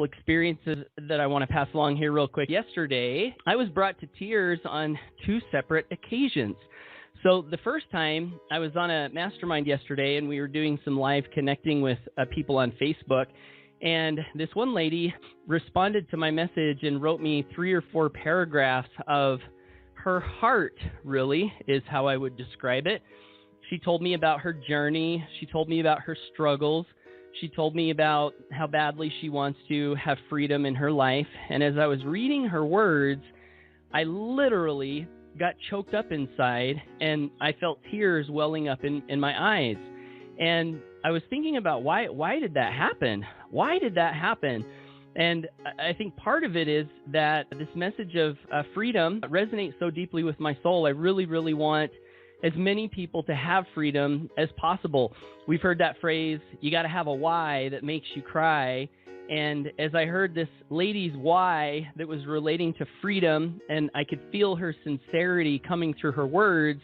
experiences that I want to pass along here real quick. Yesterday, I was brought to tears on two separate occasions. So the first time, I was on a mastermind yesterday, and we were doing some live connecting with people on Facebook. And this one lady responded to my message and wrote me 3 or 4 paragraphs of her heart, really, is how I would describe it. She told me about her journey. She told me about her struggles. She told me about how badly she wants to have freedom in her life. And as I was reading her words, I literally got choked up inside, and I felt tears welling up in my eyes. And I was thinking about why did that happen? Why did that happen? And I think part of it is that this message of freedom resonates so deeply with my soul. I really, really want as many people to have freedom as possible. We've heard that phrase, you got to have a why that makes you cry. And as I heard this lady's why that was relating to freedom, and I could feel her sincerity coming through her words,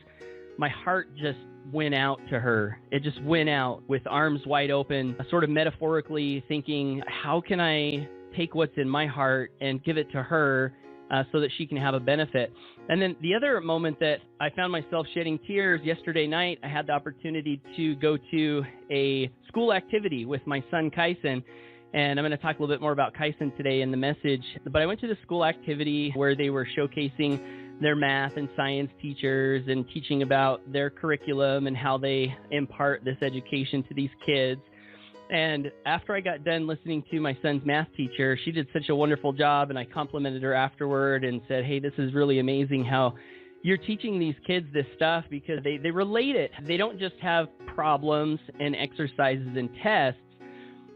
my heart just went out to her. It just went out with arms wide open, sort of metaphorically thinking, how can I take what's in my heart and give it to her so that she can have a benefit? And then the other moment that I found myself shedding tears, yesterday night, I had the opportunity to go to a school activity with my son, Kyson. And I'm going to talk a little bit more about Kyson today in the message. But I went to the school activity where they were showcasing their math and science teachers and teaching about their curriculum and how they impart this education to these kids. And after I got done listening to my son's math teacher, she did such a wonderful job, and I complimented her afterward and said, hey, this is really amazing how you're teaching these kids this stuff, because they relate it. They don't just have problems and exercises and tests,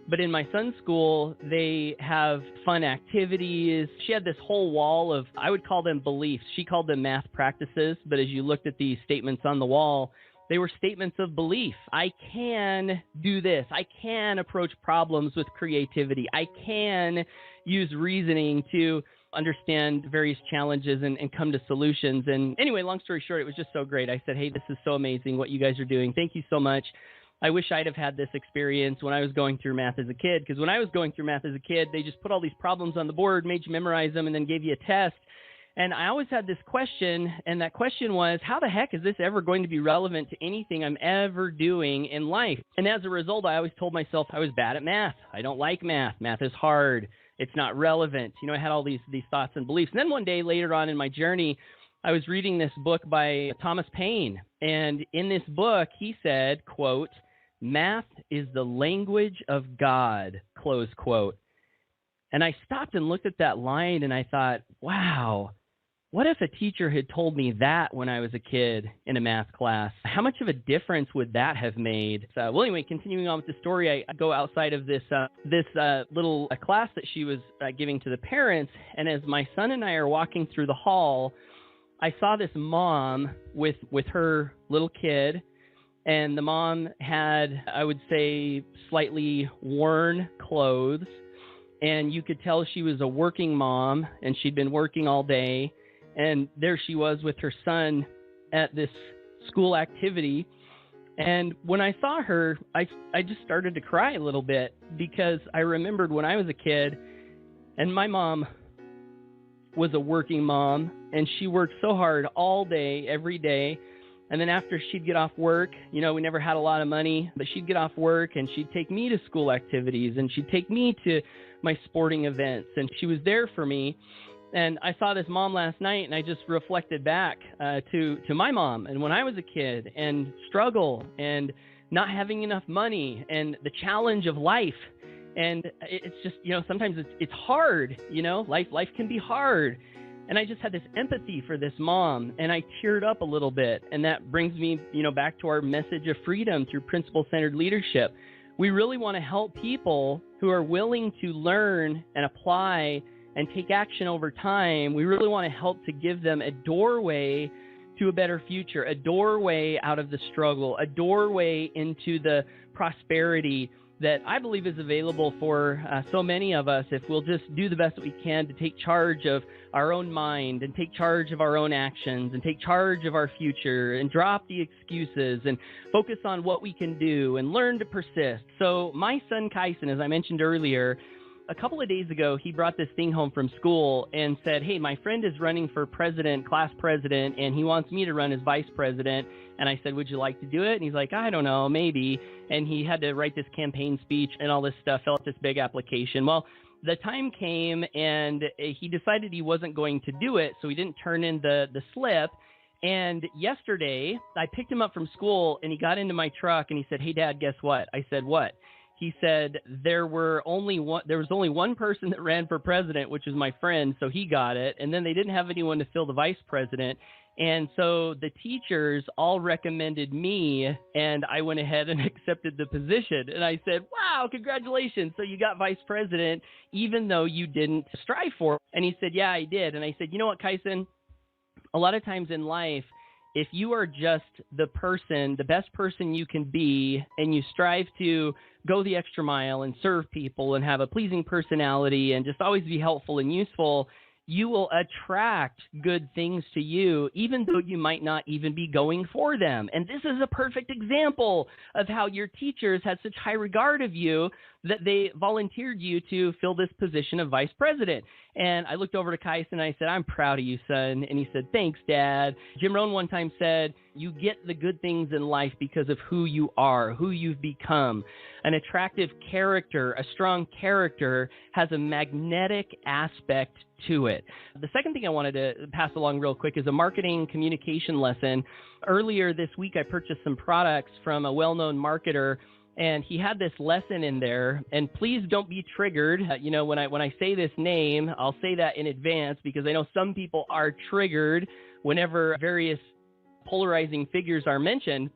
but in my son's school, they have fun activities. She had this whole wall of, I would call them beliefs. She called them math practices, but as you looked at these statements on the wall, they were statements of belief. I can do this. I can approach problems with creativity. I can use reasoning to understand various challenges and come to solutions. And anyway, long story short, it was just so great. I said, hey, this is so amazing what you guys are doing. Thank you so much. I wish I'd have had this experience when I was going through math as a kid, because when I was going through math as a kid, they just put all these problems on the board, made you memorize them, and then gave you a test. And I always had this question, and that question was, how the heck is this ever going to be relevant to anything I'm ever doing in life? And as a result, I always told myself I was bad at math. I don't like math. Math is hard. It's not relevant. You know, I had all these thoughts and beliefs. And then one day later on in my journey, I was reading this book by Thomas Paine. And in this book, he said, quote, math is the language of God, close quote. And I stopped and looked at that line, and I thought, wow, what if a teacher had told me that when I was a kid in a math class? How much of a difference would that have made? Well, anyway, continuing on with the story, I go outside of this little class that she was giving to the parents, and as my son and I are walking through the hall, I saw this mom with her little kid, and the mom had, I would say, slightly worn clothes, and you could tell she was a working mom, and she'd been working all day. And there she was with her son at this school activity. And when I saw her, I just started to cry a little bit, because I remembered when I was a kid, and my mom was a working mom, and she worked so hard all day, every day. And then after she'd get off work, you know, we never had a lot of money, but she'd get off work and she'd take me to school activities, and she'd take me to my sporting events, and she was there for me. And I saw this mom last night, and I just reflected back to my mom and when I was a kid, and struggle and not having enough money and the challenge of life. And it's just, you know, sometimes it's hard, you know, life can be hard. And I just had this empathy for this mom, and I teared up a little bit. And that brings me, you know, back to our message of freedom through principle-centered leadership. We really want to help people who are willing to learn and apply and take action over time. We really want to help to give them a doorway to a better future, a doorway out of the struggle, a doorway into the prosperity that I believe is available for so many of us if we'll just do the best that we can to take charge of our own mind and take charge of our own actions and take charge of our future and drop the excuses and focus on what we can do and learn to persist. So my son Kyson, as I mentioned earlier, a couple of days ago, he brought this thing home from school and said, hey, my friend is running for president, class president, and he wants me to run as vice president. And I said, would you like to do it? And he's like, I don't know, maybe. And he had to write this campaign speech and all this stuff, fill out this big application. Well, the time came and he decided he wasn't going to do it, so he didn't turn in the slip. And yesterday, I picked him up from school, and he got into my truck, and he said, hey, Dad, guess what? I said, what? He said, there was only one person that ran for president, which is my friend, so he got it. And then they didn't have anyone to fill the vice president. And so the teachers all recommended me, and I went ahead and accepted the position. And I said, wow, congratulations. So you got vice president, even though you didn't strive for it. And he said, yeah, I did. And I said, you know what, Kyson? A lot of times in life, if you are just the best person you can be, and you strive to go the extra mile and serve people and have a pleasing personality and just always be helpful and useful, you will attract good things to you, even though you might not even be going for them. And this is a perfect example of how your teachers had such high regard of you that they volunteered you to fill this position of vice president. And I looked over to Kyson and I said, I'm proud of you, son. And he said, thanks, Dad. Jim Rohn one time said, you get the good things in life because of who you are, who you've become. An attractive character, a strong character, has a magnetic aspect to it. The second thing I wanted to pass along real quick is a marketing communication lesson. Earlier this week, I purchased some products from a well-known marketer, and he had this lesson in there. And please don't be triggered. When I say this name, I'll say that in advance because I know some people are triggered whenever various polarizing figures are mentioned.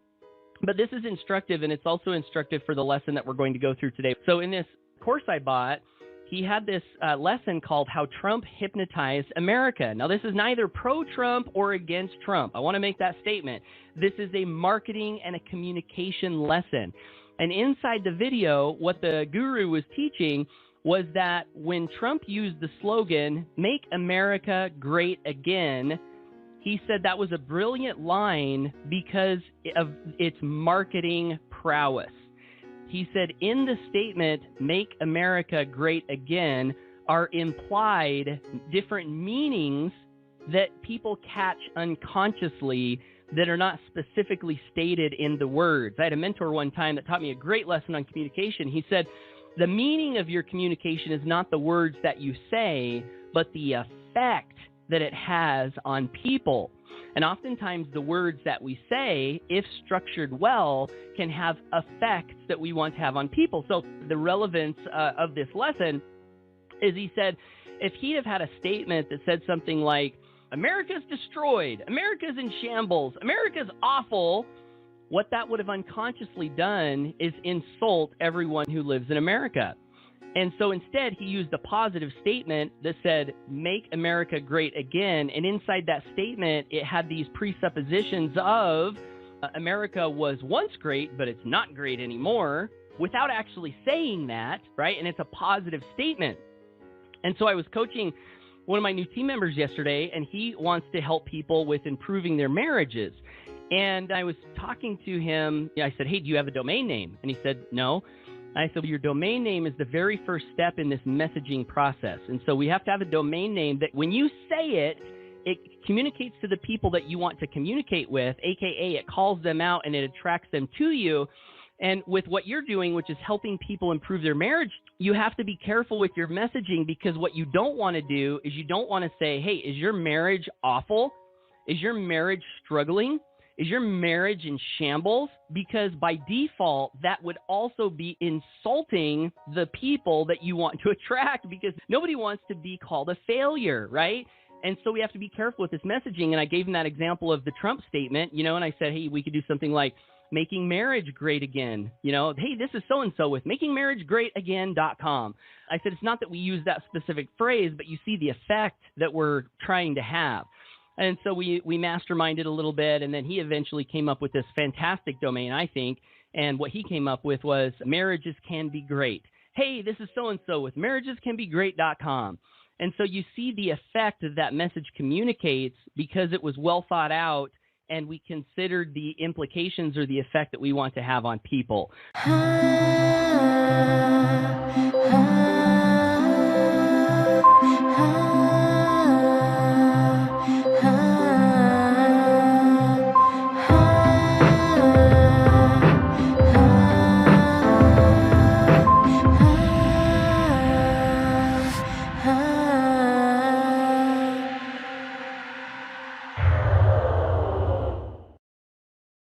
But this is instructive, and it's also instructive for the lesson that we're going to go through today. So in this course I bought, he had this lesson called How Trump Hypnotized America. Now, this is neither pro-Trump or against Trump. I want to make that statement. This is a marketing and a communication lesson. And inside the video, what the guru was teaching was that when Trump used the slogan, "Make America Great Again," he said that was a brilliant line because of its marketing prowess. He said in the statement, "Make America Great Again," are implied different meanings that people catch unconsciously that are not specifically stated in the words. I had a mentor one time that taught me a great lesson on communication. He said, the meaning of your communication is not the words that you say, but the effect that it has on people. And oftentimes the words that we say, if structured well, can have effects that we want to have on people. So the relevance of this lesson is, he said, if he'd have had a statement that said something like, America's destroyed, America's in shambles, America's awful, what that would have unconsciously done is insult everyone who lives in America. And so instead, he used a positive statement that said, make America great again. And inside that statement, it had these presuppositions of America was once great, but it's not great anymore, without actually saying that, right? And it's a positive statement. And so I was coaching one of my new team members yesterday, and he wants to help people with improving their marriages. And I was talking to him. I said, hey, do you have a domain name? And he said, no. I said, well, your domain name is the very first step in this messaging process. And so we have to have a domain name that when you say it, it communicates to the people that you want to communicate with, AKA it calls them out and it attracts them to you. And with what you're doing, which is helping people improve their marriage, you have to be careful with your messaging, because what you don't want to do is you don't want to say, hey, is your marriage awful? Is your marriage struggling? Is your marriage in shambles? Because by default, that would also be insulting the people that you want to attract, because nobody wants to be called a failure, right? And so we have to be careful with this messaging. And I gave him that example of the Trump statement, and I said, hey, we could do something like making marriage great again. Hey, this is so-and-so with makingmarriageGreatAgain.com. I said, it's not that we use that specific phrase, but you see the effect that we're trying to have. And so we masterminded a little bit, and then he eventually came up with this fantastic domain, I think. And what he came up with was marriages can be great. Hey, this is so-and-so with marriagescanbegreat.com. And so you see the effect that that message communicates because it was well thought out, and we considered the implications or the effect that we want to have on people.